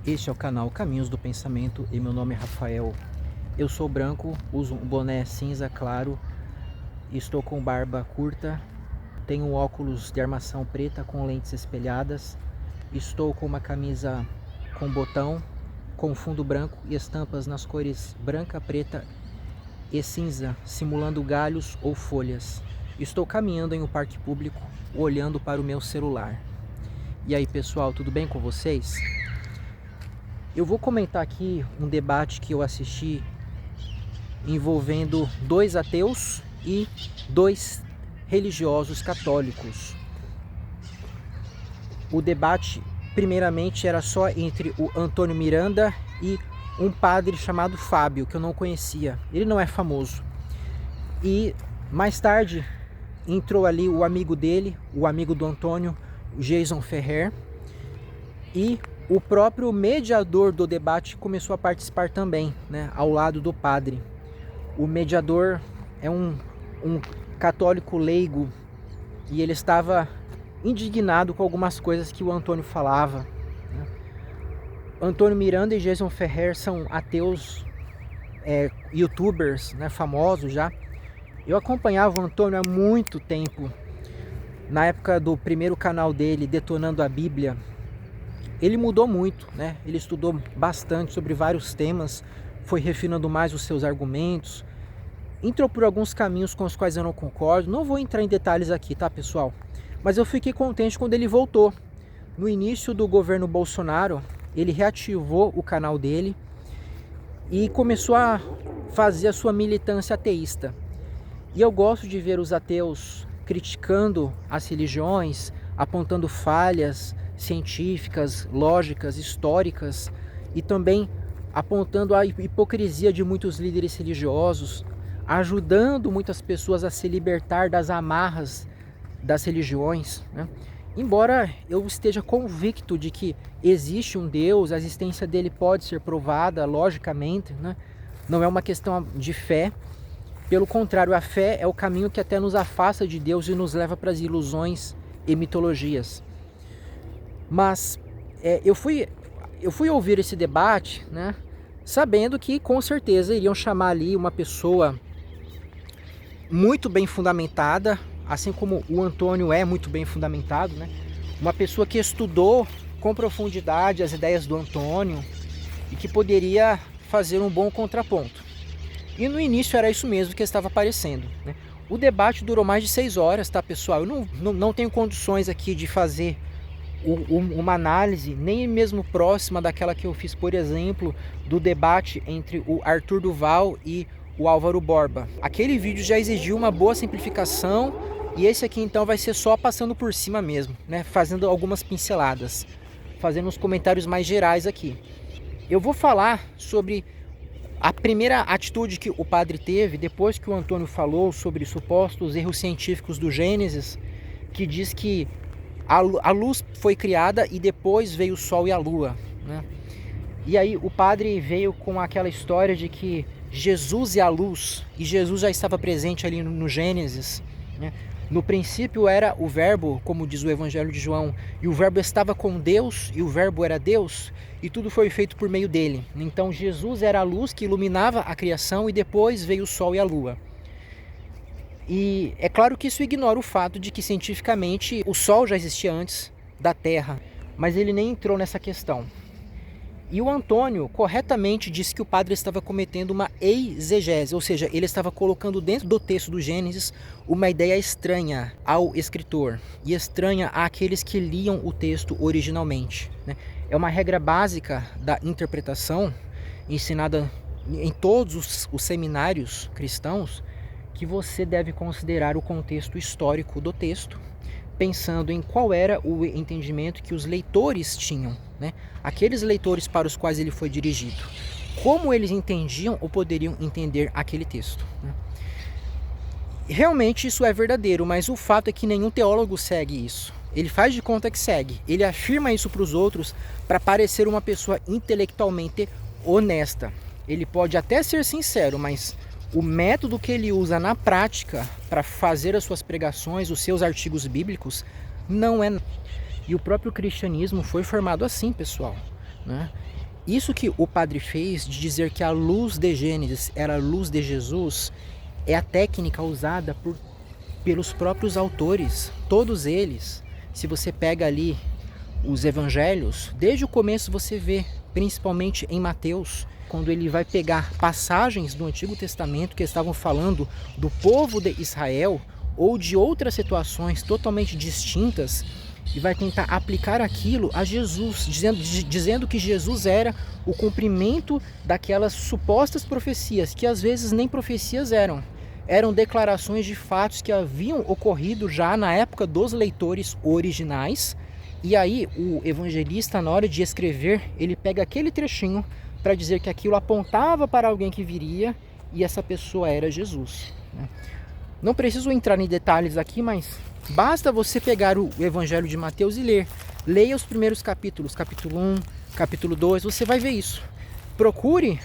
Este é o canal Caminhos do Pensamento e meu nome é Rafael. Eu sou branco, uso um boné cinza claro, estou com barba curta, tenho óculos de armação preta com lentes espelhadas, estou com uma camisa com botão, com fundo branco e estampas nas cores branca, preta e cinza, simulando galhos ou folhas. Estou caminhando em um parque público, olhando para o meu celular. E aí pessoal, tudo bem com vocês? Eu vou comentar aqui um debate que eu assisti envolvendo dois ateus e dois religiosos católicos. O debate, primeiramente, era só entre o Antônio Miranda e um padre chamado Fábio, que eu não conhecia. Ele não é famoso. E mais tarde entrou ali o amigo dele, o amigo do Antônio, o Jason Ferrer, e o próprio mediador do debate começou a participar também, né, ao lado do padre. O mediador é um católico leigo e ele estava indignado com algumas coisas que o Antônio falava, né? Antônio Miranda e Jason Ferrer são ateus, youtubers, né, famosos já. Eu acompanhava o Antônio há muito tempo, na época do primeiro canal dele, Detonando a Bíblia. Ele mudou muito, né? Ele estudou bastante sobre vários temas, foi refinando mais os seus argumentos, entrou por alguns caminhos com os quais eu não concordo. Não vou entrar em detalhes aqui, tá, pessoal? Mas eu fiquei contente quando ele voltou. No início do governo Bolsonaro, ele reativou o canal dele e começou a fazer a sua militância ateísta. E eu gosto de ver os ateus criticando as religiões, apontando falhas científicas, lógicas, históricas, e também apontando a hipocrisia de muitos líderes religiosos, ajudando muitas pessoas a se libertar das amarras das religiões, né? Embora eu esteja convicto de que existe um Deus, a existência dele pode ser provada logicamente, né? Não é uma questão de fé. Pelo contrário, a fé é o caminho que até nos afasta de Deus e nos leva para as ilusões e mitologias. Mas eu fui ouvir esse debate, né, sabendo que com certeza iriam chamar ali uma pessoa muito bem fundamentada, assim como o Antônio é muito bem fundamentado, né? Uma pessoa que estudou com profundidade as ideias do Antônio e que poderia fazer um bom contraponto. E no início era isso mesmo que estava aparecendo, né? O debate durou mais de 6 horas, tá, pessoal? Eu não tenho condições aqui de fazer uma análise nem mesmo próxima daquela que eu fiz, por exemplo, do debate entre o Arthur Duval e o Álvaro Borba. Aquele vídeo já exigiu uma boa simplificação e esse aqui então vai ser só passando por cima mesmo, né? Fazendo algumas pinceladas, fazendo uns comentários mais gerais aqui. Eu vou falar sobre a primeira atitude que o padre teve depois que o Antônio falou sobre supostos erros científicos do Gênesis, que diz que a luz foi criada e depois veio o sol e a lua, né? E aí o padre veio com aquela história de que Jesus é a luz, e Jesus já estava presente ali no Gênesis, né? No princípio era o verbo, como diz o Evangelho de João, e o verbo estava com Deus, e o verbo era Deus, e tudo foi feito por meio dele. Então Jesus era a luz que iluminava a criação e depois veio o sol e a lua. E é claro que isso ignora o fato de que cientificamente o Sol já existia antes da Terra, mas ele nem entrou nessa questão. E o Antônio corretamente disse que o padre estava cometendo uma exegese, ou seja, ele estava colocando dentro do texto do Gênesis uma ideia estranha ao escritor e estranha àqueles que liam o texto originalmente, né? É uma regra básica da interpretação ensinada em todos os seminários cristãos, que você deve considerar o contexto histórico do texto, pensando em qual era o entendimento que os leitores tinham, né? Aqueles leitores para os quais ele foi dirigido, como eles entendiam ou poderiam entender aquele texto, né? Realmente isso é verdadeiro, mas o fato é que nenhum teólogo segue isso. Ele faz de conta que segue, ele afirma isso para os outros para parecer uma pessoa intelectualmente honesta. Ele pode até ser sincero, mas o método que ele usa na prática para fazer as suas pregações, os seus artigos bíblicos, não é. E o próprio cristianismo foi formado assim, pessoal. né? Isso que o padre fez de dizer que a luz de Gênesis era a luz de Jesus é a técnica usada pelos próprios autores, todos eles. Se você pega ali os evangelhos, desde o começo você vê, principalmente em Mateus, quando ele vai pegar passagens do Antigo Testamento que estavam falando do povo de Israel ou de outras situações totalmente distintas e vai tentar aplicar aquilo a Jesus, dizendo que Jesus era o cumprimento daquelas supostas profecias, que às vezes nem profecias eram declarações de fatos que haviam ocorrido já na época dos leitores originais. E aí o evangelista, na hora de escrever, ele pega aquele trechinho para dizer que aquilo apontava para alguém que viria e essa pessoa era Jesus, né? Não preciso entrar em detalhes aqui, mas basta você pegar o Evangelho de Mateus e ler. Leia os primeiros capítulos, capítulo 1, capítulo 2, você vai ver isso. Procure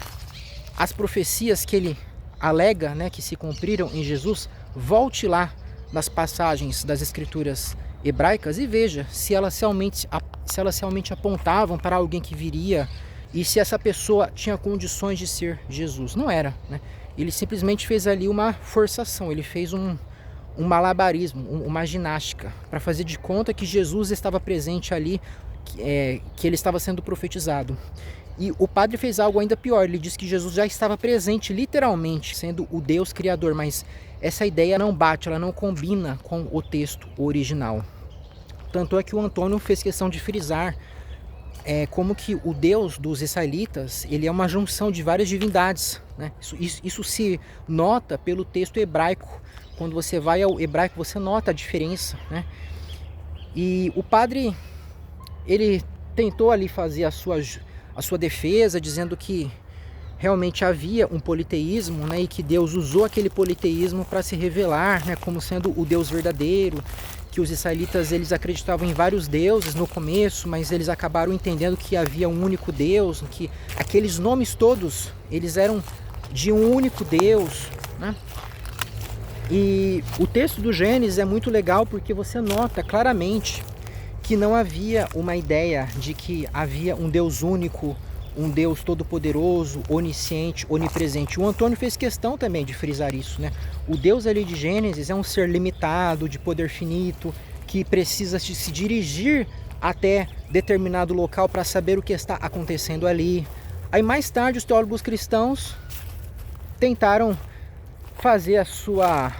as profecias que ele alega, né, que se cumpriram em Jesus. Volte lá nas passagens das escrituras hebraicas e veja se elas realmente apontavam para alguém que viria e se essa pessoa tinha condições de ser Jesus. Não era, né? Ele simplesmente fez ali uma forçação, ele fez um malabarismo, uma ginástica, para fazer de conta que Jesus estava presente ali, que ele estava sendo profetizado. E o padre fez algo ainda pior, ele disse que Jesus já estava presente, literalmente, sendo o Deus Criador, mas essa ideia não bate, ela não combina com o texto original. Tanto é que o Antônio fez questão de frisar como que o Deus dos israelitas, ele é uma junção de várias divindades, né? Isso se nota pelo texto hebraico. Quando você vai ao hebraico, você nota a diferença, né? E o padre, ele tentou ali fazer a sua defesa, dizendo que realmente havia um politeísmo, né? E que Deus usou aquele politeísmo para se revelar, né, como sendo o Deus verdadeiro, que os israelitas eles acreditavam em vários deuses no começo, mas eles acabaram entendendo que havia um único Deus, que aqueles nomes todos, eles eram de um único Deus, né? E o texto do Gênesis é muito legal porque você nota claramente que não havia uma ideia de que havia um Deus único, um Deus todo-poderoso, onisciente, onipresente. O Antônio fez questão também de frisar isso, né? O Deus ali de Gênesis é um ser limitado, de poder finito, que precisa se dirigir até determinado local para saber o que está acontecendo ali. Aí mais tarde os teólogos cristãos tentaram fazer a sua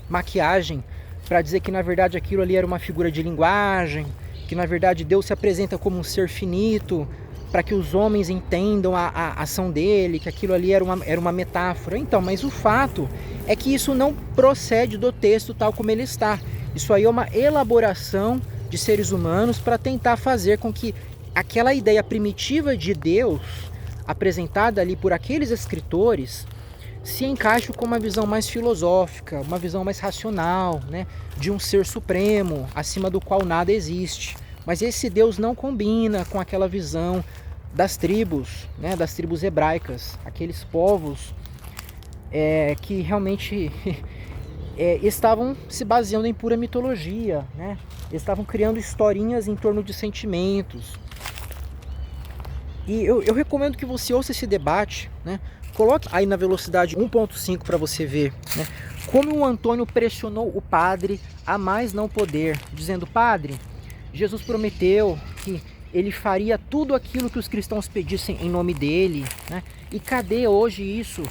maquiagem para dizer que na verdade aquilo ali era uma figura de linguagem, que na verdade Deus se apresenta como um ser finito, para que os homens entendam a ação dele, que aquilo ali era uma metáfora. Então, mas o fato é que isso não procede do texto tal como ele está. Isso aí é uma elaboração de seres humanos para tentar fazer com que aquela ideia primitiva de Deus, apresentada ali por aqueles escritores, se encaixe com uma visão mais filosófica, uma visão mais racional, né, de um ser supremo, acima do qual nada existe. Mas esse Deus não combina com aquela visão das tribos, né, das tribos hebraicas, aqueles povos que realmente estavam se baseando em pura mitologia, né? Estavam criando historinhas em torno de sentimentos. E eu recomendo que você ouça esse debate, né? Coloque aí na velocidade 1.5 para você ver, né, como o Antônio pressionou o padre a mais não poder, dizendo: padre, Jesus prometeu que ele faria tudo aquilo que os cristãos pedissem em nome dele, né? E cadê hoje isso?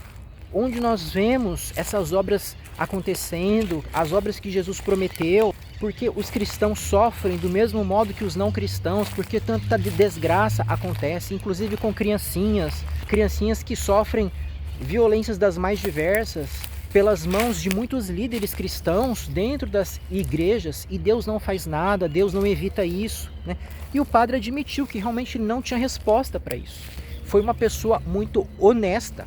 Onde nós vemos essas obras acontecendo, as obras que Jesus prometeu? Porque os cristãos sofrem do mesmo modo que os não cristãos, porque tanta desgraça acontece, inclusive com criancinhas que sofrem violências das mais diversas, pelas mãos de muitos líderes cristãos dentro das igrejas, e Deus não faz nada, Deus não evita isso, né? E o padre admitiu que realmente não tinha resposta para isso. Foi uma pessoa muito honesta,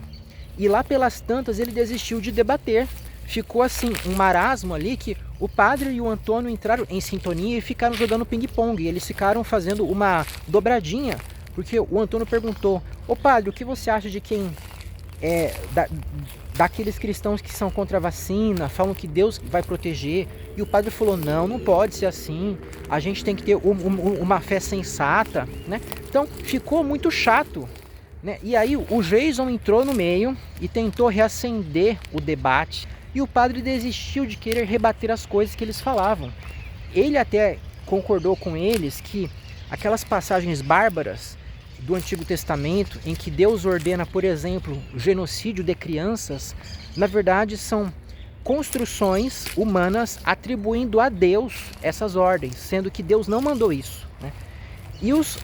e lá pelas tantas ele desistiu de debater. Ficou assim, um marasmo ali, que o padre e o Antônio entraram em sintonia e ficaram jogando ping-pong, e eles ficaram fazendo uma dobradinha, porque o Antônio perguntou: ô padre, o que você acha de quem daqueles cristãos que são contra a vacina, falam que Deus vai proteger, e o padre falou, não pode ser assim, a gente tem que ter uma fé sensata, né? Então ficou muito chato, né? E aí o Jason entrou no meio e tentou reacender o debate, e o padre desistiu de querer rebater as coisas que eles falavam. Ele até concordou com eles que aquelas passagens bárbaras do Antigo Testamento, em que Deus ordena, por exemplo, o genocídio de crianças, na verdade são construções humanas atribuindo a Deus essas ordens, sendo que Deus não mandou isso, né? E os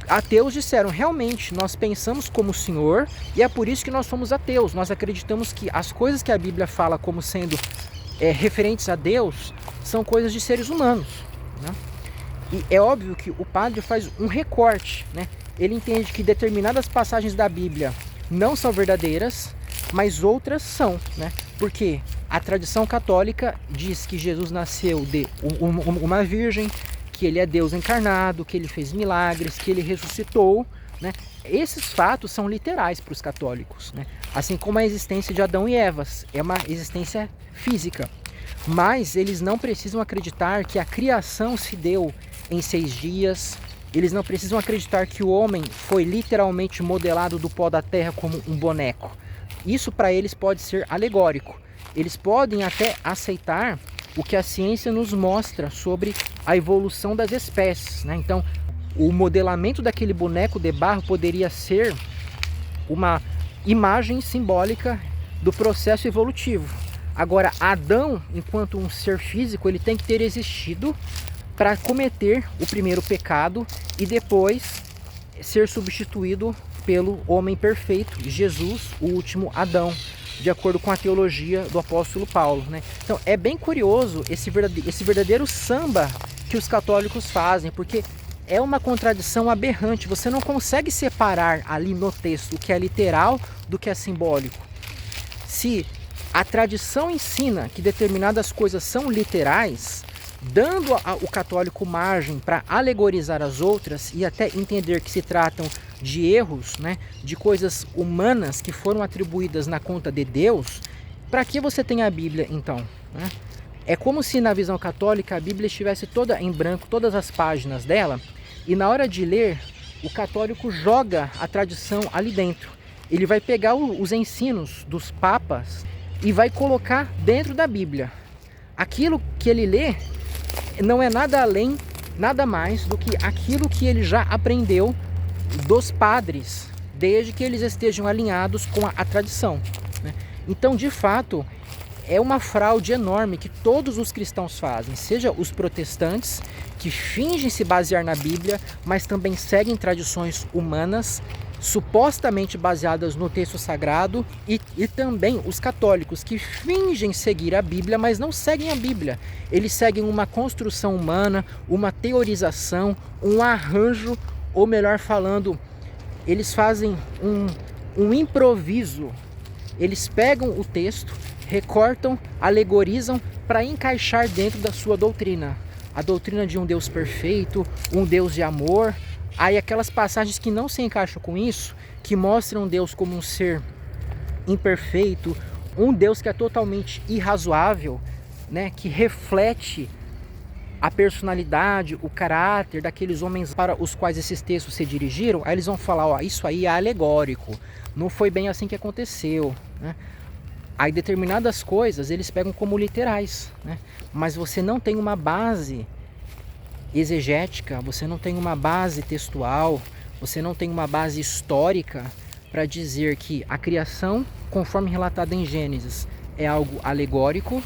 ateus disseram, realmente, nós pensamos como o Senhor e é por isso que nós somos ateus. Nós acreditamos que as coisas que a Bíblia fala como sendo referentes a Deus são coisas de seres humanos, né? E é óbvio que o padre faz um recorte, né? Ele entende que determinadas passagens da Bíblia não são verdadeiras, mas outras são, né? Porque a tradição católica diz que Jesus nasceu de uma virgem, que ele é Deus encarnado, que ele fez milagres, que ele ressuscitou, né? Esses fatos são literais para os católicos, né? Assim como a existência de Adão e Eva é uma existência física. Mas eles não precisam acreditar que a criação se deu em 6 dias. Eles não precisam acreditar que o homem foi literalmente modelado do pó da terra como um boneco. Isso para eles pode ser alegórico. Eles podem até aceitar o que a ciência nos mostra sobre a evolução das espécies, né? Então, o modelamento daquele boneco de barro poderia ser uma imagem simbólica do processo evolutivo. Agora, Adão, enquanto um ser físico, ele tem que ter existido para cometer o primeiro pecado e depois ser substituído pelo homem perfeito, Jesus, o último Adão, de acordo com a teologia do apóstolo Paulo, né? Então é bem curioso esse verdadeiro samba que os católicos fazem, porque é uma contradição aberrante. Você não consegue separar ali no texto o que é literal do que é simbólico. Se a tradição ensina que determinadas coisas são literais, dando ao católico margem para alegorizar as outras e até entender que se tratam de erros, né, de coisas humanas que foram atribuídas na conta de Deus, para que você tem a Bíblia então, né? É como se na visão católica a Bíblia estivesse toda em branco, todas as páginas dela, e na hora de ler, o católico joga a tradição ali dentro. Ele vai pegar os ensinos dos papas e vai colocar dentro da Bíblia. Aquilo que ele lê não é nada além, nada mais do que aquilo que ele já aprendeu dos padres, desde que eles estejam alinhados com a tradição, né? Então, de fato, é uma fraude enorme que todos os cristãos fazem, seja os protestantes, que fingem se basear na Bíblia, mas também seguem tradições humanas, supostamente baseadas no texto sagrado, e também os católicos que fingem seguir a Bíblia, mas não seguem a Bíblia. Eles seguem uma construção humana, uma teorização, um arranjo, ou melhor falando, eles fazem um improviso. Eles pegam o texto, recortam, alegorizam para encaixar dentro da sua doutrina. A doutrina de um Deus perfeito, um Deus de amor. Aí aquelas passagens que não se encaixam com isso, que mostram Deus como um ser imperfeito, um Deus que é totalmente irrazoável, né, que reflete a personalidade, o caráter daqueles homens para os quais esses textos se dirigiram, aí eles vão falar, ó, isso aí é alegórico, não foi bem assim que aconteceu, né? Aí determinadas coisas eles pegam como literais, né? Mas você não tem uma base exegética, você não tem uma base textual, você não tem uma base histórica para dizer que a criação, conforme relatada em Gênesis, é algo alegórico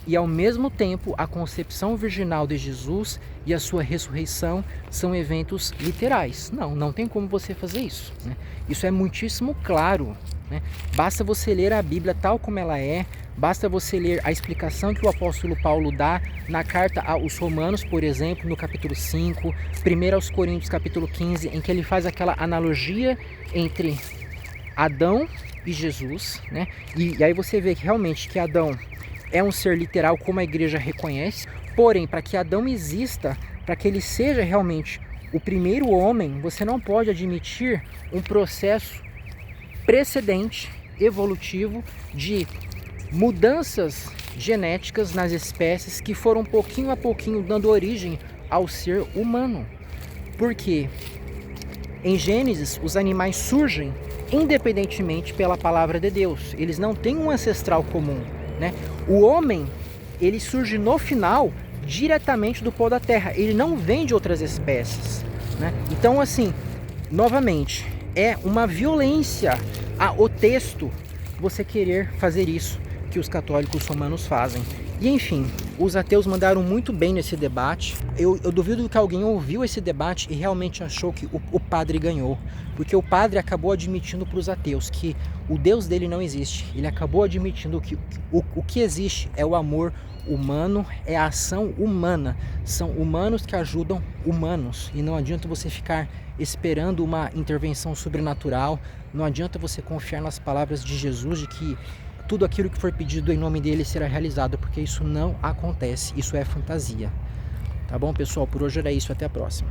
e ao mesmo tempo a concepção virginal de Jesus e a sua ressurreição são eventos literais. Não tem como você fazer isso, né? Isso é muitíssimo claro, né? Basta você ler a Bíblia tal como ela é, basta você ler a explicação que o apóstolo Paulo dá na carta aos Romanos, por exemplo, no capítulo 5, 1 aos Coríntios, capítulo 15, em que ele faz aquela analogia entre Adão e Jesus, né? E aí você vê que realmente que Adão é um ser literal, como a igreja reconhece, porém, para que Adão exista, para que ele seja realmente o primeiro homem, você não pode admitir um processo precedente evolutivo de mudanças genéticas nas espécies que foram pouquinho a pouquinho dando origem ao ser humano. Porque em Gênesis os animais surgem independentemente pela palavra de Deus. Eles não têm um ancestral comum, né? O homem, ele surge no final diretamente do pó da terra. Ele não vem de outras espécies, né? Então, assim, novamente, é uma violência ao texto você querer fazer isso que os católicos romanos fazem. E enfim, os ateus mandaram muito bem nesse debate. Eu duvido que alguém ouviu esse debate e realmente achou que o padre ganhou. Porque o padre acabou admitindo para os ateus que o Deus dele não existe. Ele acabou admitindo que o que existe é o amor humano, é a ação humana. São humanos que ajudam humanos. E não adianta você ficar esperando uma intervenção sobrenatural. Não adianta você confiar nas palavras de Jesus de que tudo aquilo que for pedido em nome dele será realizado, porque isso não acontece, isso é fantasia. Tá bom, pessoal? Por hoje era isso, até a próxima.